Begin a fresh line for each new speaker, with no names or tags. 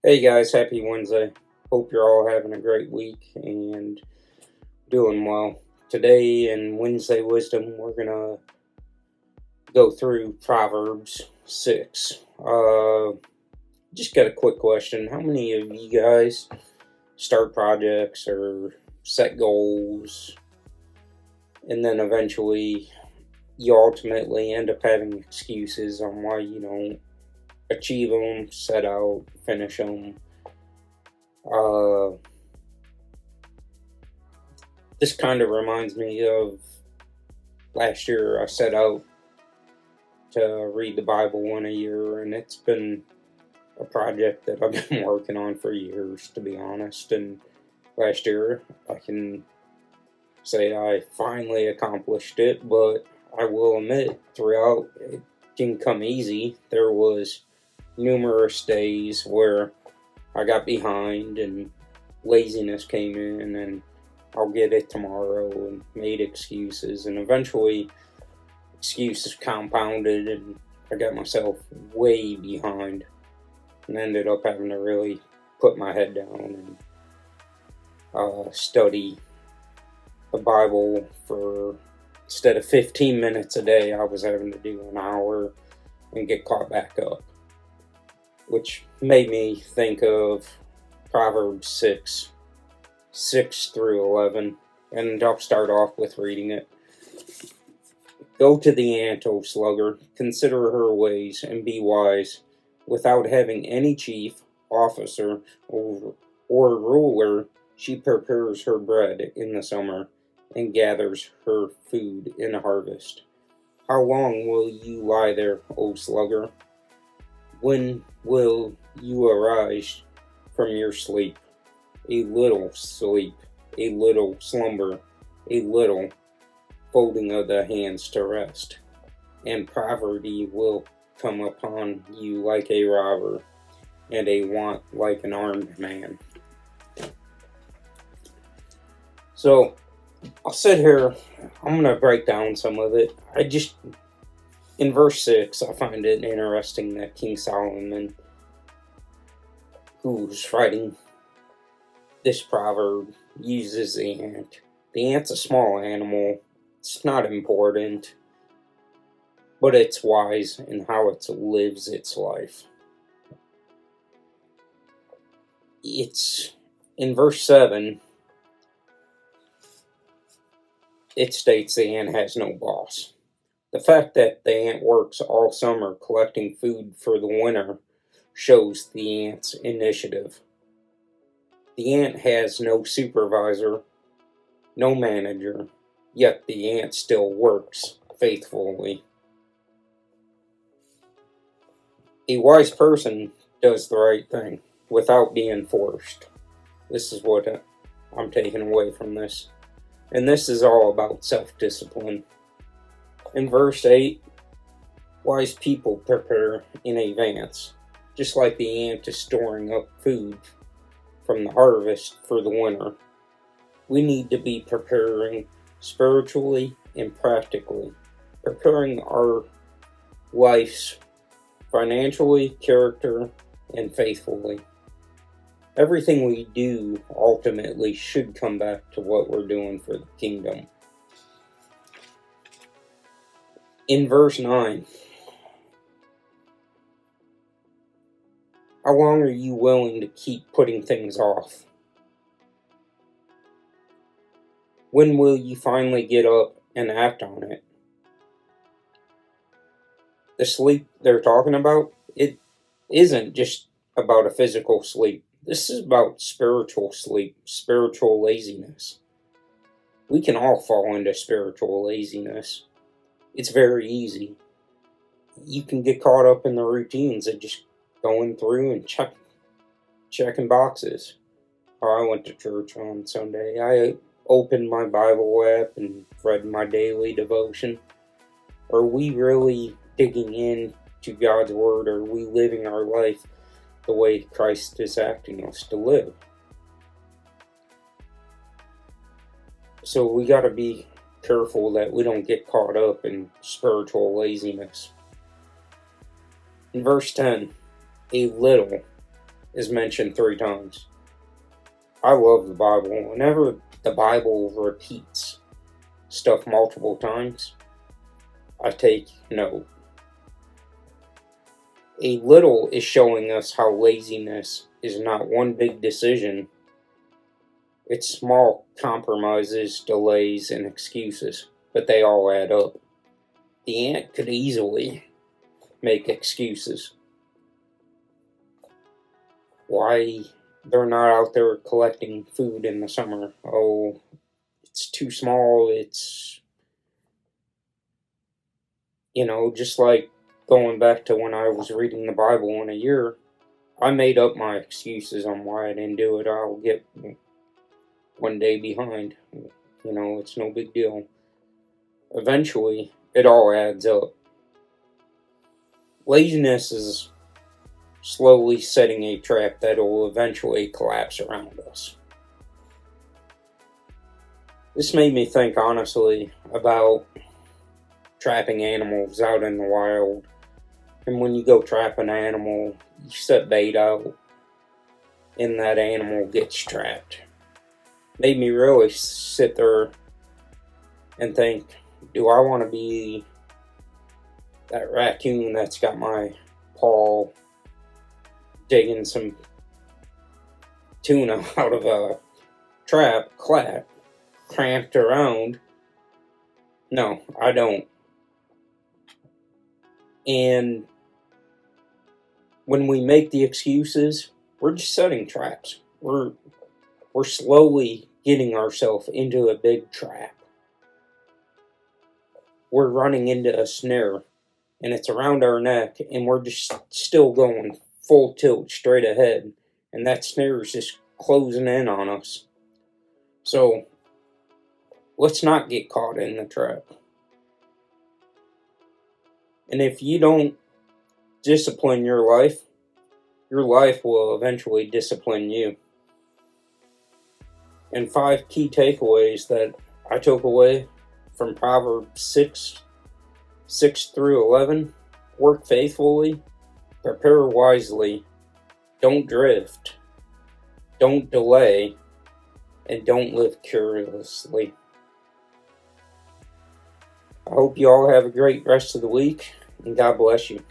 Hey guys, happy Wednesday. Hope you're all having a great week and doing well. Today in Wednesday Wisdom, we're going to go through Proverbs 6. Just got a quick question. How many of you guys start projects or set goals and then eventually you ultimately end up having excuses on why you don't achieve them, set out, finish them? This kind of reminds me of last year. I set out to read the Bible in a year, and it's been a project that I've been working on for years, to be honest. And last year, I can say I finally accomplished it, but I will admit, throughout, it didn't come easy. There was numerous days where I got behind and laziness came in and I'll get it tomorrow and made excuses, and eventually excuses compounded and I got myself way behind and ended up having to really put my head down and study the Bible for, instead of 15 minutes a day, I was having to do an hour and get caught back up, which made me think of Proverbs 6 through 11, and I'll start off with reading it. Go to the ant, O sluggard, consider her ways, and be wise. Without having any chief, officer, or ruler, she prepares her bread in the summer, and gathers her food in harvest. How long will you lie there, O sluggard? When will you arise from your sleep? A little sleep, a little slumber, a little folding of the hands to rest, and poverty will come upon you like a robber, and a want like an armed man. So, I'll sit here, I'm going to break down some of it. In verse 6, I find it interesting that King Solomon, who's writing this proverb, uses the ant. The ant's a small animal. It's not important, but it's wise in how it lives its life. It's in verse 7, it states the ant has no boss. The fact that the ant works all summer collecting food for the winter shows the ant's initiative. The ant has no supervisor, no manager, yet the ant still works faithfully. A wise person does the right thing without being forced. This is what I'm taking away from this. And this is all about self-discipline. In verse 8, wise people prepare in advance, just like the ant is storing up food from the harvest for the winter. We need to be preparing spiritually and practically, preparing our lives financially, character, and faithfully. Everything we do ultimately should come back to what we're doing for the kingdom. In verse 9, how long are you willing to keep putting things off? When will you finally get up and act on it? The sleep they're talking about, it isn't just about a physical sleep. This is about spiritual sleep, spiritual laziness. We can all fall into spiritual laziness. It's very easy. You can get caught up in the routines of just going through and checking boxes. I went to church on Sunday. I opened my Bible app and read my daily devotion. Are we really digging into God's Word? Are we living our life the way Christ is asking us to live? So we got to be careful that we don't get caught up in spiritual laziness. In verse 10, a little is mentioned 3 times. I love the Bible. Whenever the Bible repeats stuff multiple times, I take note. A little is showing us how laziness is not one big decision. It's small compromises, delays, and excuses, but they all add up. The ant could easily make excuses. Why they're not out there collecting food in the summer? Oh, it's too small. It's, just like going back to when I was reading the Bible in a year, I made up my excuses on why I didn't do it. I'll get one day behind. It's no big deal. Eventually, it all adds up. Laziness is slowly setting a trap that will eventually collapse around us. This made me think honestly about trapping animals out in the wild. And when you go trap an animal, you set bait out, and that animal gets trapped. Made me really sit there and think, do I want to be that raccoon that's got my paw digging some tuna out of a trap, cramped around? No, I don't. And when we make the excuses, we're just setting traps. We're slowly getting ourselves into a big trap. We're running into a snare, and it's around our neck, and we're just still going full tilt straight ahead, and that snare is just closing in on us. So let's not get caught in the trap. And if you don't discipline your life will eventually discipline you. And 5 key takeaways that I took away from Proverbs 6 through 11. Work faithfully, prepare wisely, don't drift, don't delay, and don't live carelessly. I hope you all have a great rest of the week, and God bless you.